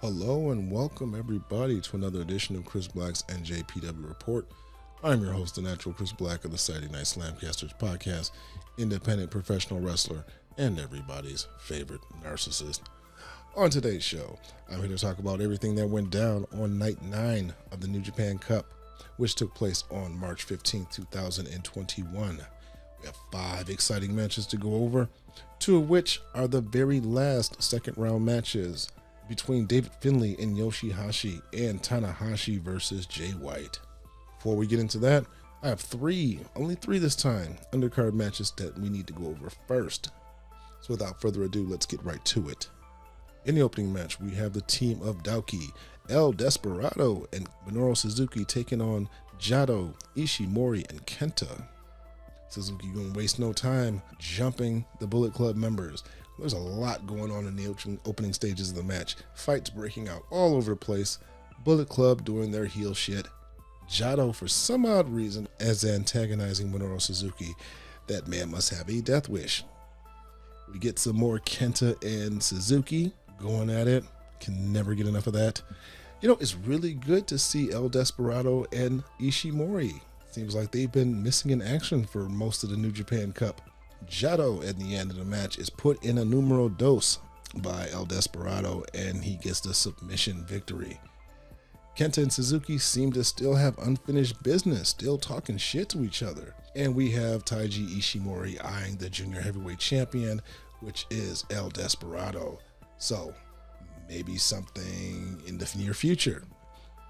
Hello and welcome everybody to another edition of Chris Black's NJPW Report. I'm your host, the natural Chris Black of the Saturday Night Slamcasters podcast, independent professional wrestler, and everybody's favorite narcissist. On today's show, I'm here to talk about everything that went down on night 9 of the New Japan Cup, which took place on March 15, 2021. We have 5 exciting matches to go over, 2 of which are the very last second round matches between David Finley and Yoshi-Hashi and Tanahashi versus Jay White. Before we get into that, I have only three this time, undercard matches that we need to go over first. So without further ado, let's get right to it. In the opening match, we have the team of Taguchi, El Desperado, and Minoru Suzuki taking on Jado, Ishimori, and Kenta. Suzuki gonna waste no time jumping the Bullet Club members. There's a lot going on in the opening stages of the match. Fights breaking out all over the place. Bullet Club doing their heel shit. Jado, for some odd reason, as antagonizing Minoru Suzuki. That man must have a death wish. We get some more Kenta and Suzuki going at it. Can never get enough of that. You know, it's really good to see El Desperado and Ishimori. Seems like they've been missing in action for most of the New Japan Cup. Jado at the end of the match is put in a numero dos by El Desperado and he gets the submission victory. Kenta and Suzuki seem to still have unfinished business, still talking shit to each other. And we have Taiji Ishimori eyeing the junior heavyweight champion, which is El Desperado. So maybe something in the near future.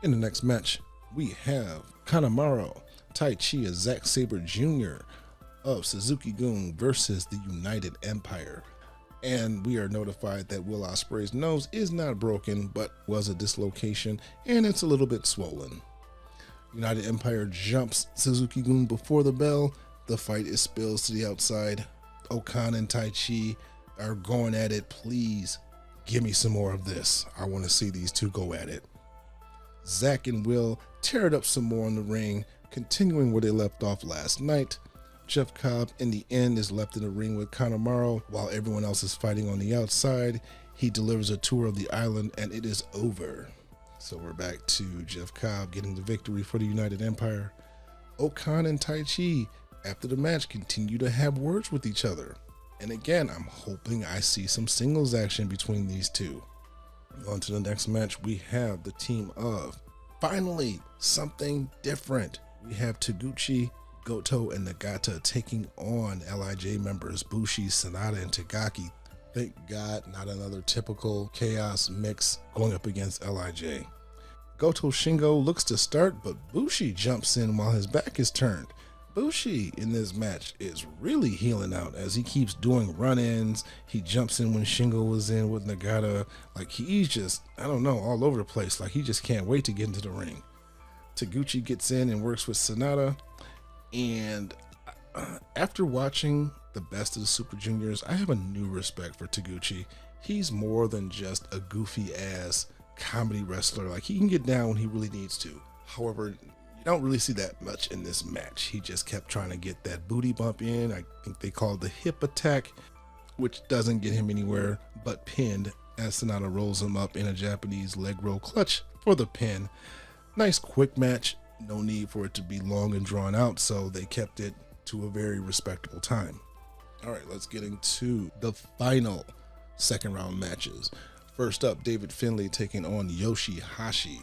In the next match, we have Kanemaru, Taichi Zack Sabre Jr. of Suzuki-gun versus the United Empire. And we are notified that Will Ospreay's nose is not broken, but was a dislocation, and it's a little bit swollen. United Empire jumps Suzuki-gun before the bell. The fight is spills to the outside. O-Khan and Taichi are going at it. Please give me some more of this. I want to see these two go at it. Zack and Will tear it up some more in the ring, continuing where they left off last night. Jeff Cobb in the end is left in the ring with Kanemaru while everyone else is fighting on the outside. He delivers a tour of the island and it is over. So we're back to Jeff Cobb getting the victory for the United Empire. O-Khan and Taichi after the match continue to have words with each other. And again, I'm hoping I see some singles action between these two. On to the next match, we have the team of finally something different. We have Taguchi, Goto, and Nagata taking on LIJ members Bushi, Sanada, and Tagaki. Thank God, not another typical chaos mix going up against LIJ. Goto Shingo looks to start, but Bushi jumps in while his back is turned. Bushi in this match is really healing out as he keeps doing run-ins. He jumps in when Shingo was in with Nagata. Like he's just, I don't know, all over the place. Like he just can't wait to get into the ring. Taguchi gets in and works with Sanada. And after watching the best of the Super Juniors, I have a new respect for Taguchi. He's more than just a goofy ass comedy wrestler. Like he can get down when he really needs to. However, you don't really see that much in this match. He just kept trying to get that booty bump in. I think they call it the hip attack, which doesn't get him anywhere but pinned as Sanada rolls him up in a Japanese leg roll clutch for the pin. Nice quick match. No need for it to be long and drawn out, so they kept it to a very respectable time. All right, let's get into the final second round matches. First up, David Finley taking on Yoshi-Hashi.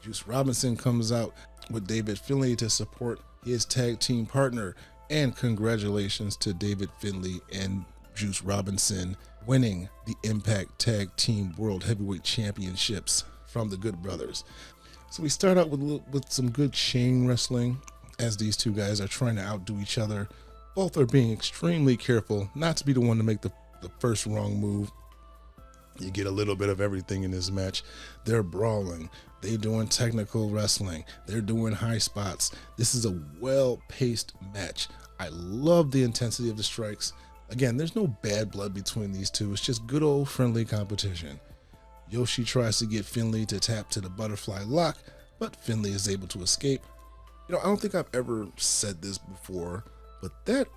Juice Robinson comes out with David Finley to support his tag team partner, and congratulations to David Finley and Juice Robinson winning the Impact Tag Team World Heavyweight Championships from the Good Brothers. So we start out with some good chain wrestling as these two guys are trying to outdo each other. Both are being extremely careful not to be the one to make the first wrong move. You get a little bit of everything in this match. They're brawling. They're doing technical wrestling. They're doing high spots. This is a well-paced match. I love the intensity of the strikes. Again, there's no bad blood between these two. It's just good old friendly competition. Yoshi tries to get Finley to tap to the butterfly lock, but Finley is able to escape. You know, I don't think I've ever said this before, but that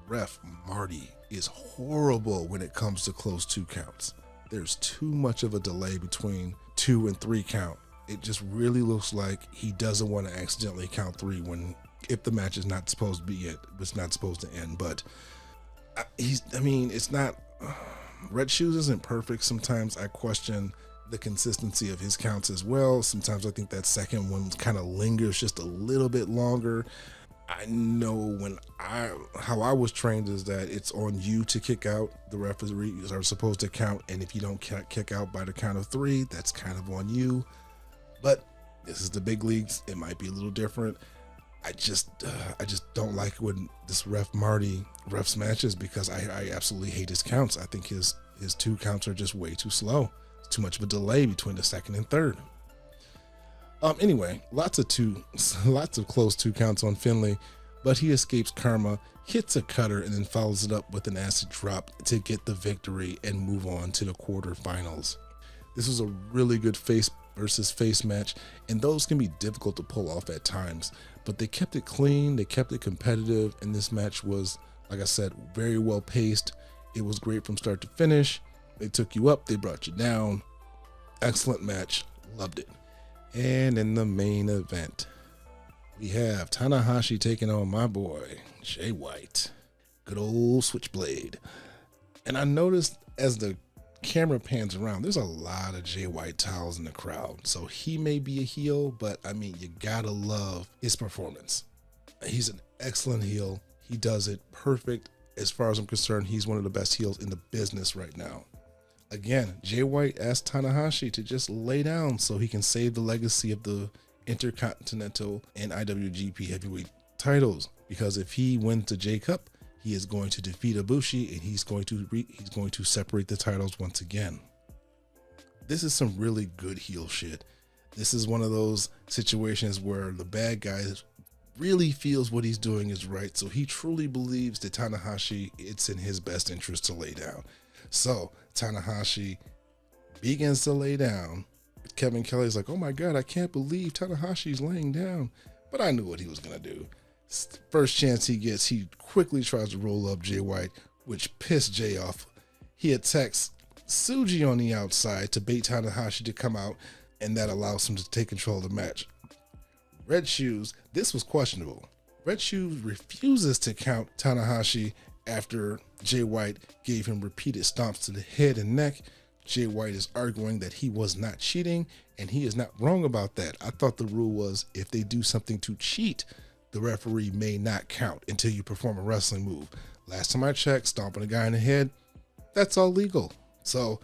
ref Marty is horrible when it comes to close 2 counts. there's too much of a delay between 2 and 3 count. It just really looks like he doesn't want to accidentally count 3 if the match is not supposed to be it's not supposed to end. But it's not. Red Shoes isn't perfect. Sometimes I question the consistency of his counts as well. Sometimes I think that second one kind of lingers just a little bit longer. I know how I was trained is that it's on you to kick out. The referees are supposed to count, and if you don't kick out by the count of 3, that's kind of on you. But this is the big leagues. It might be a little different. I just don't like when this ref Marty refs matches, because I absolutely hate his counts. I think his 2 counts are just way too slow. It's too much of a delay between the second and third. Anyway, lots of close 2 counts on Finley, but he escapes karma, hits a cutter, and then follows it up with an acid drop to get the victory and move on to the quarterfinals. This was a really good face versus face match, and those can be difficult to pull off at times, but they kept it clean, they kept it competitive, and this match was, like I said, very well paced. It was great from start to finish. They took you up, they brought you down. Excellent match, loved it. And in the main event, we have Tanahashi taking on my boy, Jay White. Good old Switchblade. And I noticed as the camera pans around, there's a lot of Jay White towels in the crowd. So he may be a heel, but you gotta love his performance. He's an excellent heel. He does it perfect. As far as I'm concerned, he's one of the best heels in the business right now. Again, Jay White asked Tanahashi to just lay down so he can save the legacy of the Intercontinental and IWGP Heavyweight titles. Because if he wins the J Cup, he is going to defeat Ibushi, and he's going to separate the titles once again. This is some really good heel shit. This is one of those situations where the bad guy really feels what he's doing is right, so he truly believes that Tanahashi, it's in his best interest to lay down. So Tanahashi begins to lay down. Kevin Kelly's like, oh my God, I can't believe Tanahashi's laying down. But I knew what he was going to do. First chance he gets, he quickly tries to roll up Jay White, which pissed Jay off. He attacks Tsuji on the outside to bait Tanahashi to come out, and that allows him to take control of the match. Red Shoes, this was questionable. Red Shoes refuses to count Tanahashi after Jay White gave him repeated stomps to the head and neck. Jay White is arguing that he was not cheating, and he is not wrong about that. I thought the rule was if they do something to cheat, the referee may not count until you perform a wrestling move. Last time I checked, stomping a guy in the head, that's all legal. So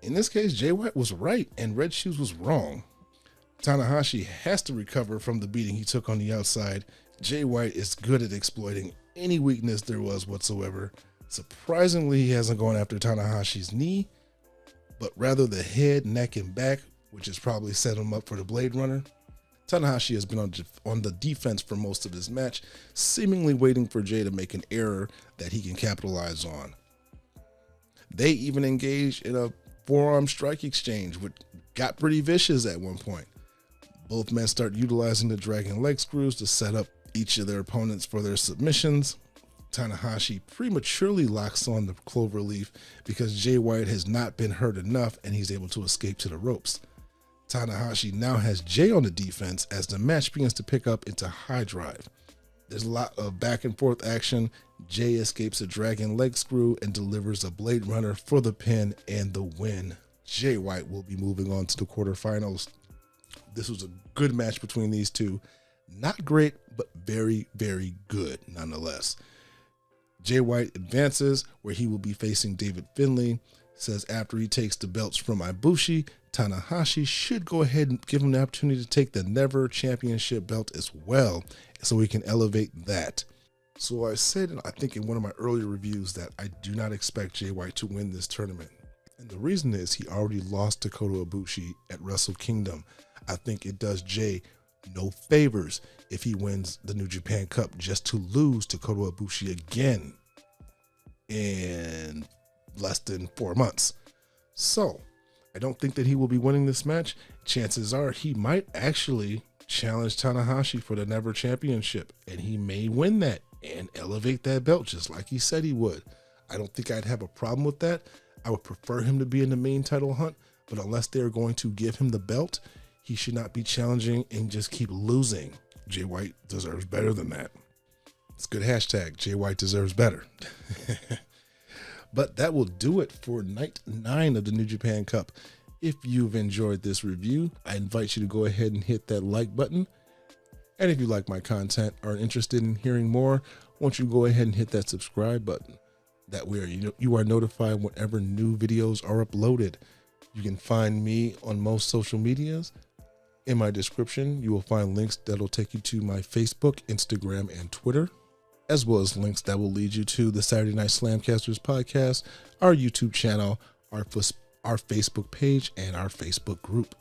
in this case, Jay White was right and Red Shoes was wrong. Tanahashi has to recover from the beating he took on the outside. Jay White is good at exploiting any weakness there was whatsoever. Surprisingly, he hasn't gone after Tanahashi's knee, but rather the head, neck, and back, which has probably set him up for the Blade Runner. Tanahashi has been on the defense for most of this match, seemingly waiting for Jay to make an error that he can capitalize on. They even engaged in a forearm strike exchange, which got pretty vicious at one point. Both men start utilizing the dragon leg screws to set up each of their opponents for their submissions. Tanahashi prematurely locks on the cloverleaf because Jay White has not been hurt enough and he's able to escape to the ropes. Tanahashi now has Jay on the defense as the match begins to pick up into high drive. There's a lot of back and forth action. Jay escapes a dragon leg screw and delivers a Blade Runner for the pin and the win. Jay White will be moving on to the quarterfinals. This was a good match between these two. Not great, but very, very good nonetheless. Jay White advances where he will be facing David Finley. Says after he takes the belts from Ibushi, Tanahashi should go ahead and give him the opportunity to take the Never Championship belt as well, so he can elevate that. So I said, I think in one of my earlier reviews, that I do not expect Jay White to win this tournament. And the reason is he already lost to Kota Ibushi at Wrestle Kingdom. I think it does Jay no favors if he wins the New Japan Cup just to lose to Kota Ibushi again in less than 4 months. So I don't think that he will be winning this match. Chances are he might actually challenge Tanahashi for the Never Championship, and he may win that and elevate that belt just like he said he would. I don't think I'd have a problem with that. I would prefer him to be in the main title hunt, but unless they're going to give him the belt, he should not be challenging and just keep losing. Jay White deserves better than that. It's a good hashtag. Jay White deserves better. But that will do it for night 9 of the New Japan Cup. If you've enjoyed this review, I invite you to go ahead and hit that like button. And if you like my content or are interested in hearing more, won't you go ahead and hit that subscribe button. That way you are notified whenever new videos are uploaded. You can find me on most social medias. In my description, you will find links that will take you to my Facebook, Instagram, and Twitter, as well as links that will lead you to the Saturday Night Slamcasters podcast, our YouTube channel, our Facebook page, and our Facebook group.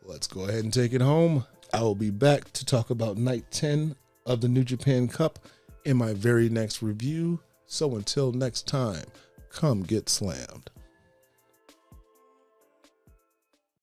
Let's go ahead and take it home. I will be back to talk about night 10 of the New Japan Cup in my very next review. So until next time, come get slammed.